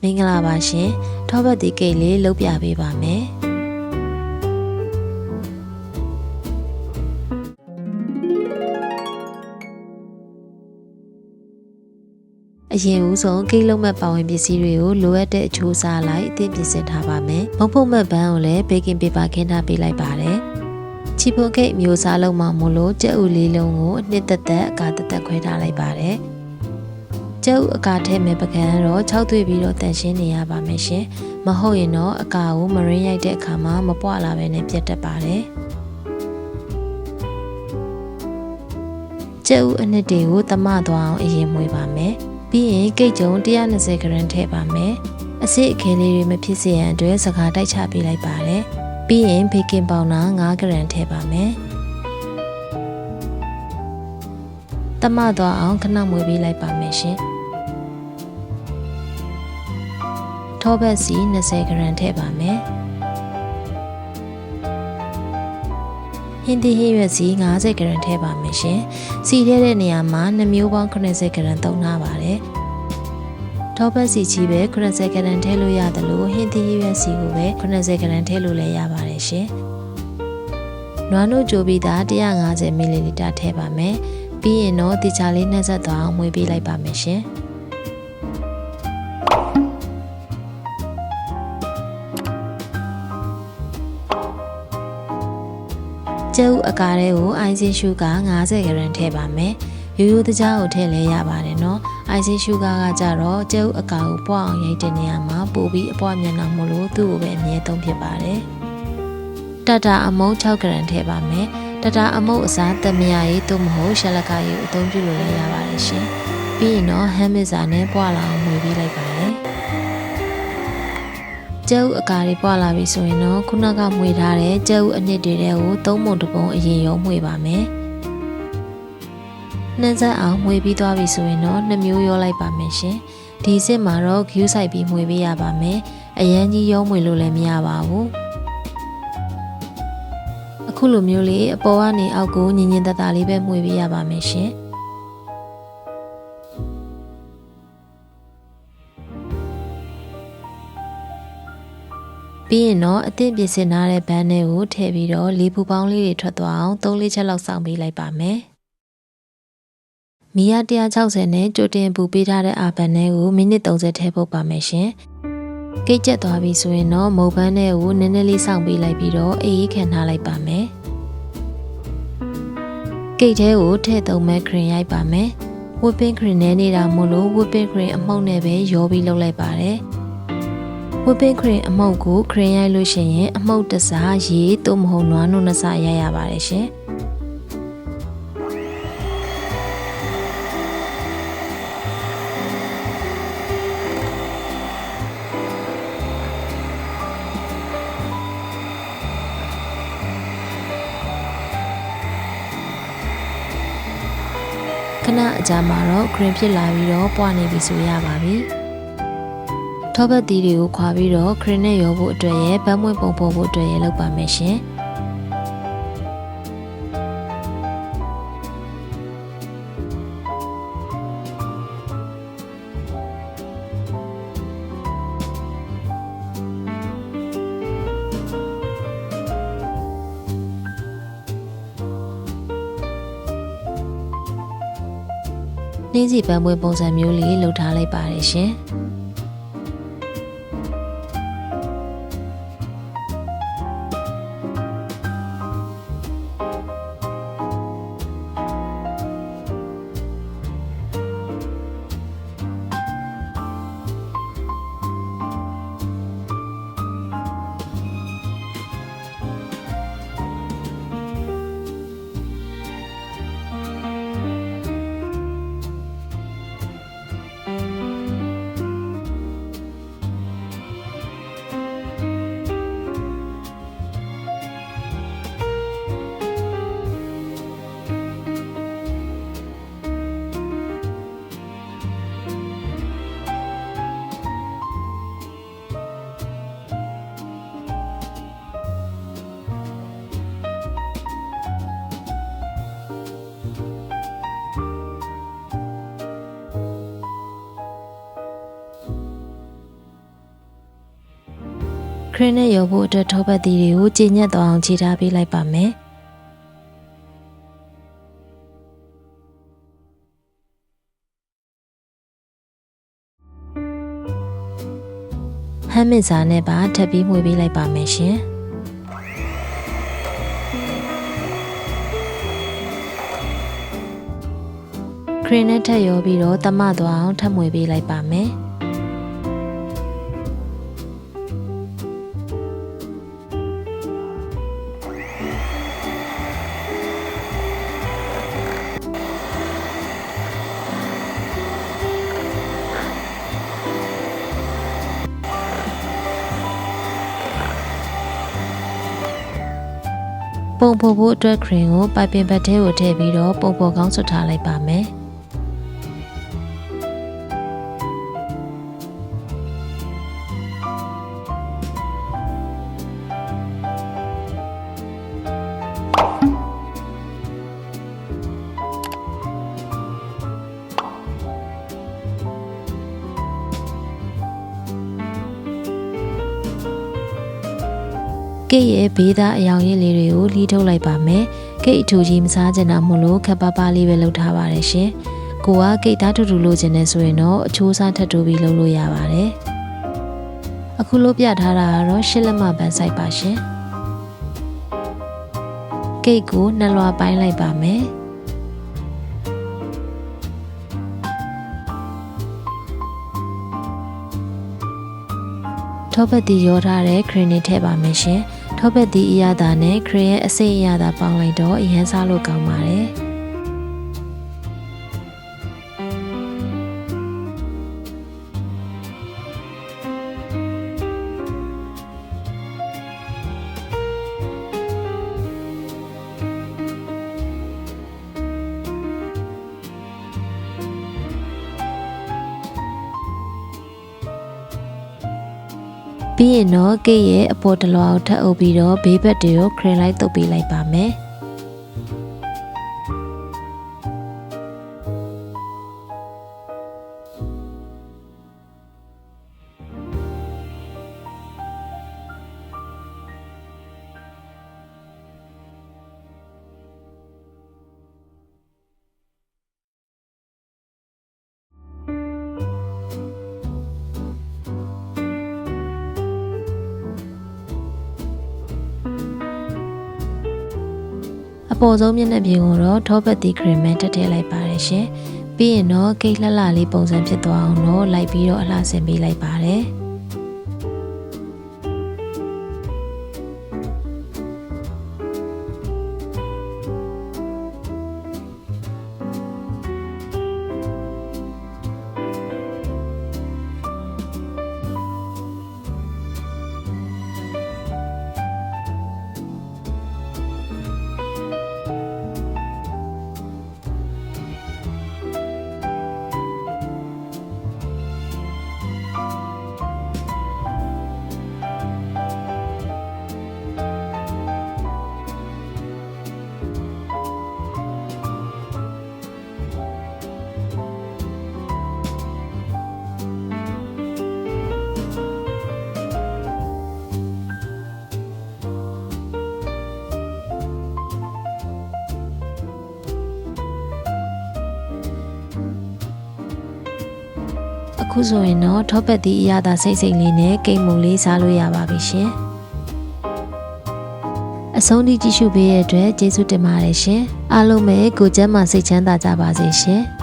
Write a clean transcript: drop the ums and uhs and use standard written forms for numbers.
မင်္ဂလာပါရှင်ထောပတ်ဒီကိတ်လေးလုပ်ပြပေးပါမယ်အရင်ဦးဆုံးကိတ်လုံးမဲ့ပါဝင်ပစ္စည်းတွေကိုလိုအပ်တဲ့အချိုးစားလိုက်အသင့်ပြင်ဆင်ထားပါမယ်မုတ်ဖုတ်မဲ့ဘန်းကိုလည်းဘေကင်ပေပါခင်းထားပေးလိုက်ပါတယ်ချီပုံကိတ်မျိုးစားလုံးမှမို့လို့ကြက်ဥလေးလုံးကိုအနှစ်သက်သက်အကာသက်သက်ခွဲထားလိုက်ပါတယ်ကျုပ်အကာထဲမဲ့ပကံတော့6သွေးပြီးတော့တန်ရှင်းနေရပါမယ်ရှင်မဟုတ်ရင်တော့အကာကိုမရင်းရိုက်တဲ့အခါမှာမပွားလာပဲနဲ့ပြတ်တတ်ပါတယ်ကျုပ်အနှစ်တွေကိုသမသွားအောင်အရင်မွေးပါမယ်ပြီးရင်ကိတ်ကြုံ120 gr ထည့်ပါမယ်အစစ်အခဲလေးတွေမဖြစ်စေရန်အတွက်စကားတိုက်ချပေးလိုက်ပါတယ်ပြီးရင်ဘေကင်ပေါင်နာ5 gr ထည့်ပါမယ်သမသွားအောင်ခဏမွေးပေးလိုက်ပါမယ်ရှင်ထောပတ်စီ20 gr ထည့်ပါမယ်ဟင်းသီးဟင်းရွက်စီ50 gr ထည့်ပါမယ်ရှင်စီထဲတဲ့နေရာမှာ2မျိုးပေါင်း80 gr သုံးထားပါတယ်ထောပတ်စီကြီးပဲ80 gr ထည့်လို့ရတယ်လို့ဟင်းသီးဟင်းရွက်စီကိုပဲ80 gr ထည့်လို့လည်းရပါတယ်ရှင်နွားနို့ကြိုပြီးသား150 ml ထည့်ပါမယ်ပြီးရင်တော့တီချာလေးနှက်ဆက်သွားအောင်မွေးပေးလိုက်ပါမယ်ရှင်ကျုပ်အကားထဲကိုအိုင်ဇင်ရှုကာ50 gr ထည့်ပါမယ်ရိုးရိုးတကြားကိုထည့်လဲရပါတယ်နော်အိုင်ဇင်ရှုကာကကြတော့ကျုပ်အကာကိုပွားအောင်ရိုက်တဲ့နေရာမှာပို့ပြီးအပွားမြန်အောင်မလို့သူ့ကိုပဲအမြဲသုံးဖြစ်ပါတယ်တတာအမုံ6 gr ထည့်ပါမယ်တတာအမုတ်အစားသမယာရေးသို့မဟုတ်ရှလကာရေးအသုံးပြုလို့လည်းရပါတယ်ရှင်ပြီးရင်တော့ဟမ်မစ်ဇာနဲ့ပွာလာအောင်မွေးပေးလိုက်ပါတယ်ကျုပ်အကားလေးပွာလာပြီဆိုရင်တော့ခုနကမွေထားတဲ့ကျုပ်အနှစ်တွေကို3ပုံတစ်ပုံအရင်ရုံးမွေပါမယ်နှမ်းဆက်အောင်မွေပြီးသွားပြီဆိုရင်တော့2မျိုးရောလိုက်ပါမယ်ရှင်ဒီစစ်မှာတော့ဂယူးဆိုင်ပြီးမွေပေးရပါမယ်အရန်ကြီးရုံးမွေလို့လည်းမရပါဘူးအခုလိုမျိုးလေးအပေါ်ကနေအောက်ကိုညင်ညင်တတလေးပဲမှွေပေးရပါမယ်ရှင်ပြီးရင်တော့အသင့်ပြင်ဆင်ထားတဲ့ဘန်းတွေကိုထည့်ပြီးတော့လေပူပေါင်းလေးတွေထွက်သွားအောင်3-4ချက်လောက်စောင့်ပေးလိုက်ပါမယ်မီယာ160နဲ့ကြိုတင်ပူပေးထားတဲ့အာဘန်တွေကိုမိနစ်30ထည့်ဖို့ပါမယ်ရှင်ကိတ်ကျက်သွားပြီဆိုရင်တော့မုတ်ပန်းတွေကိုနည်းနည်းလေးစောင့်ပေးလိုက်ပြီးတော့အေးခံထားလိုက်ပါမယ်ကိတ်ထဲကိုထည့်သုံးမဲ့ခရင်ရိုက်ပါမယ်ဝှက်ပင်းခရင်နဲ့နေတာမို့လို့ဝှက်ပင်းခရင်အမှုန့်နဲ့ပဲရောပြီးလုပ်လိုက်ပါတယ်ဝှက်ပင်းခရင်အမှုန့်ကိုခရင်ရိုက်လို့ရှိရင်အမှုန့်တစားရေသို့မဟုတ်နွားနို့နှစ်စရိုက်ရပါတယ်ရှင်ခဏအကြာမှာတော့ခရင်ဖြစ်လာပြီးတော့ပွားနေပြီဆိုရပါပြီထောပတ်သီးတွေကိုခွာပြီးတော့ခရင်နဲ့ရောဖို့အတွက်ရဲ့ဗန်းမွေးပုံဖို့အတွက်ရဲ့လုပ်ပါမယ်ရှင်နှင်းစီပန်းပွင့်ပုံစံမျိုးလေးလှုပ်ထားလိုက်ပါတယ်ရှင် ခရင်နဲ့ရောဖို့အတွက်ထောပတ်သီးတွေကိုကျဉ်ညက်သွားအောင်ခြေထားပေးလိုက်ပါမယ်ဟမ်းမစ်စာနဲ့ပါထပ်ပြီးမှွေပေးလိုက်ပါမယ်ရှင်ခရင်နဲ့ထပ်ရောပြီးတော့တမသွားအောင်ထပ်မှွေပေးလိုက်ပါမယ်ပုံဖော်ဖို့အတွက်ခရင်ကိုပိုက်ပင်ဘက်ထဲကိုထည့်ပြီးတော့ပုံဖော်ကောင်းဆွတ်ထားလိုက်ပါမယ်ကိတ်ရဲ့ဘေးသားအယောင်ရည်လေးတွေကိုလှီးထုတ်လိုက်ပါမယ်။ကိတ်အထူကြီးမစားချင်တာမို့လို့ခပ်ပါးပါးလေးပဲလုပ်ထားပါတယ်ရှင်။ကိုကကိတ်သားထူထူလို့ချင်နေဆိုရင်တော့အချိုးစားထပ်တိုးပြီးလုပ်လို့ရပါတယ်။အခုလို့ပြထားတာကတော့ရှစ်လက်မပန်းဆိုင်ပါရှင်။ကိတ်ကိုနှစ်လွှာပိုင်းလိုက်ပါမယ်။ထောပတ်တီရောထားတဲ့ခရင်နဲ့ထည့်ပါမယ်ရှင်။ထောပတ်တီအရသာနဲ့ခရင်ရဲ့အစိမ့်အရသာပေါင်းလိုက်တော့အရန်စားလို့ကောင်းပါတယ်။ပြီးရင်တော့ကိတ်ရဲ့အပေါ်တလွားကိုထပ်အုပ်ပြီးတော့ဘေးဘက်တွေကိုခရင်လိုက်တုပ်ပေးလိုက်ပါမယ်အပေါ်ဆုံးမျက်နှာပြင်ကိုတော့ထောပတ်တီခရင်မဲထည့်ထည့်လိုက်ပါတယ်ရှင်။ပြီးရင်တော့ကိတ်လှလှလေးပုံစံဖြစ်သွားအောင်တော့လိုက်ပြီးတော့အလှဆင်ပေးလိုက်ပါတယ်။အခုဆိုရင်တော့ထောပတ်တီအရသာစိတ်စိတ်လေးနဲ့ကိတ်မုံလေးစားလို့ရပါပြီရှင်။အဆုံးထိကြည့်ရှုပေးတဲ့အတွက်ကျေးဇူးတင်ပါတယ်ရှင်။အားလုံးပဲကိုယ်ကျန်းမာစိတ်ချမ်းသာကြပါစေရှင်။